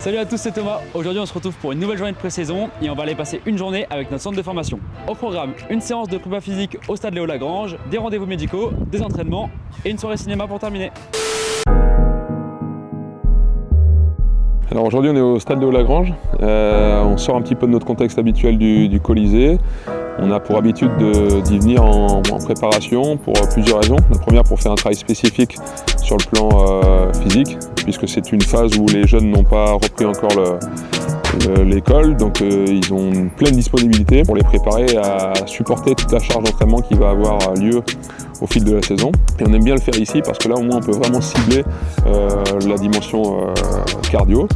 Salut à tous, c'est Thomas. Aujourd'hui on se retrouve pour une nouvelle journée de pré-saison et on va aller passer une journée avec notre centre de formation. Au programme, une séance de prépa physique au stade Léo Lagrange, des rendez-vous médicaux, des entraînements et une soirée cinéma pour terminer. Alors aujourd'hui on est au stade Léo Lagrange, on sort un petit peu de notre contexte habituel du Colisée. On a pour habitude d'y venir en préparation pour plusieurs raisons. La première pour faire un travail spécifique sur le plan physique, puisque c'est une phase où les jeunes n'ont pas repris encore l'école, donc ils ont une pleine disponibilité pour les préparer à supporter toute la charge d'entraînement qui va avoir lieu au fil de la saison. Et on aime bien le faire ici parce que là au moins on peut vraiment cibler la dimension cardio.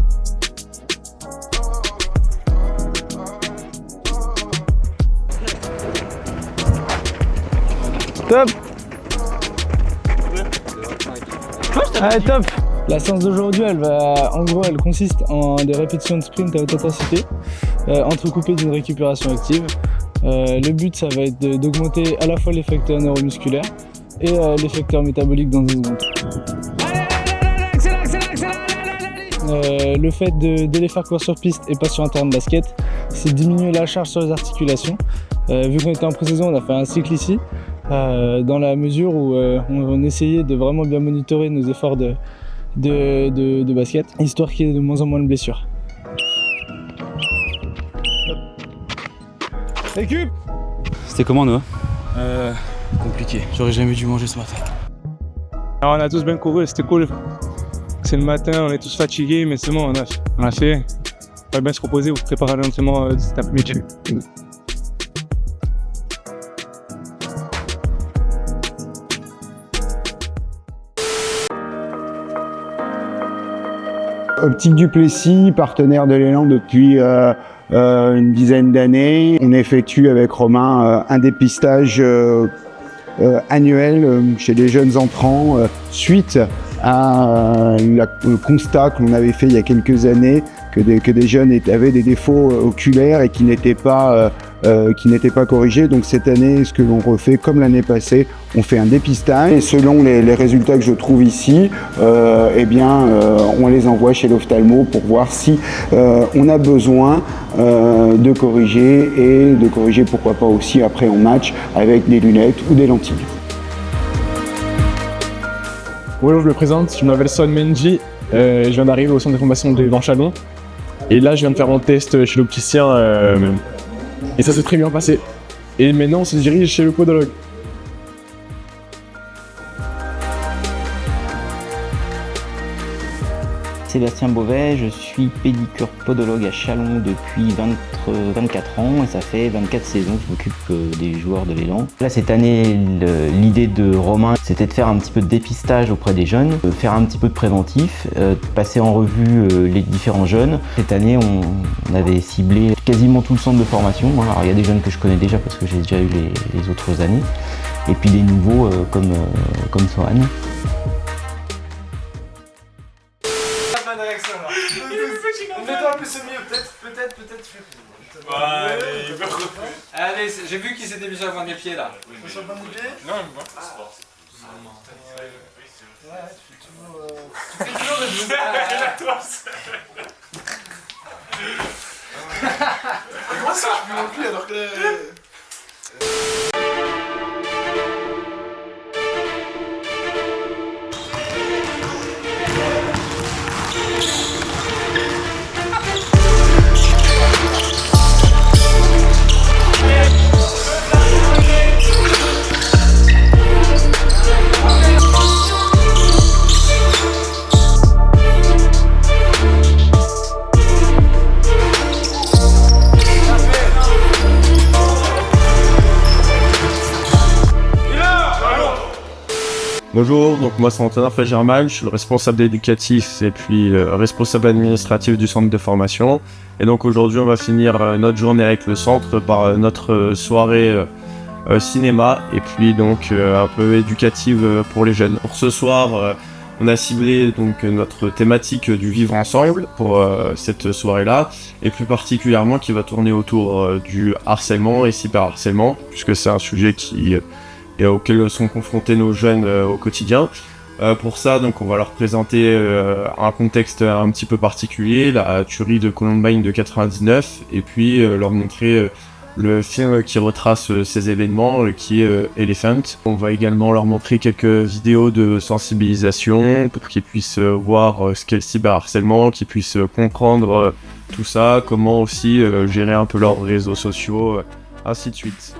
Top. Allez, top. La séance d'aujourd'hui, elle consiste en des répétitions de sprint à haute intensité, entrecoupées d'une récupération active. Le but, ça va être d'augmenter à la fois l'effecteur neuromusculaire et l'effecteur métabolique dans une seconde. Le fait de les faire courir sur piste et pas sur un terrain de basket, c'est diminuer la charge sur les articulations. Vu qu'on était en pré-saison, on a fait un cycle ici, dans la mesure où on essayait de vraiment bien monitorer nos efforts de basket, histoire qu'il y ait de moins en moins de blessures. Récup. C'était comment Noah? Compliqué, j'aurais jamais dû manger ce matin. Alors on a tous bien couru, c'était cool. C'est le matin, on est tous fatigués, mais c'est bon, on a fait. On va bien se reposer ou préparer l'entraînement cet après-midi. Optique Duplessis, partenaire de l'élan depuis une dizaine d'années. On effectue avec Romain un dépistage annuel chez les jeunes entrants suite à le constat que l'on avait fait il y a quelques années que des jeunes avaient des défauts oculaires et qui n'étaient pas corrigés. Donc cette année, ce que l'on refait comme l'année passée, on fait un dépistage et selon les résultats que je trouve ici, on les envoie chez l'ophtalmo pour voir si on a besoin de corriger et de corriger pourquoi pas aussi après en match avec des lunettes ou des lentilles. Bonjour, je me présente, je m'appelle Son Menji, je viens d'arriver au centre de formation de Chalon. Et là, je viens de faire mon test chez l'opticien et ça s'est très bien passé. Et maintenant, on se dirige chez le podologue. Sébastien Beauvais, je suis pédicure podologue à Chalon depuis 24 ans et ça fait 24 saisons que je m'occupe des joueurs de l'élan. Là cette année, l'idée de Romain c'était de faire un petit peu de dépistage auprès des jeunes, de faire un petit peu de préventif, de passer en revue les différents jeunes. Cette année on avait ciblé quasiment tout le centre de formation. Alors il y a des jeunes que je connais déjà parce que j'ai déjà eu les autres années et puis des nouveaux comme Sohan. Mets-toi un peu ce milieu, peut-être tu fais plus. Allez, j'ai vu qu'il s'était mis sur le point des pieds là. Sur le point des pieds? Non, moi. Ouais, tu fais toujours le jeu. Comment ça, je peux non plus alors que. Bonjour, donc moi c'est Antonin Fagerman, je suis le responsable éducatif et puis responsable administratif du centre de formation. Et donc aujourd'hui on va finir notre journée avec le centre par notre soirée cinéma et puis donc un peu éducative pour les jeunes. Pour ce soir, on a ciblé donc notre thématique du vivre ensemble pour cette soirée-là et plus particulièrement qui va tourner autour du harcèlement et cyberharcèlement puisque c'est un sujet qui et auxquels sont confrontés nos jeunes au quotidien. Pour ça, donc, on va leur présenter un contexte un petit peu particulier, la tuerie de Columbine de 99, et puis leur montrer le film qui retrace ces événements, qui est Elephant. On va également leur montrer quelques vidéos de sensibilisation pour qu'ils puissent voir ce qu'est le cyberharcèlement, qu'ils puissent comprendre tout ça, comment aussi gérer un peu leurs réseaux sociaux, ainsi de suite.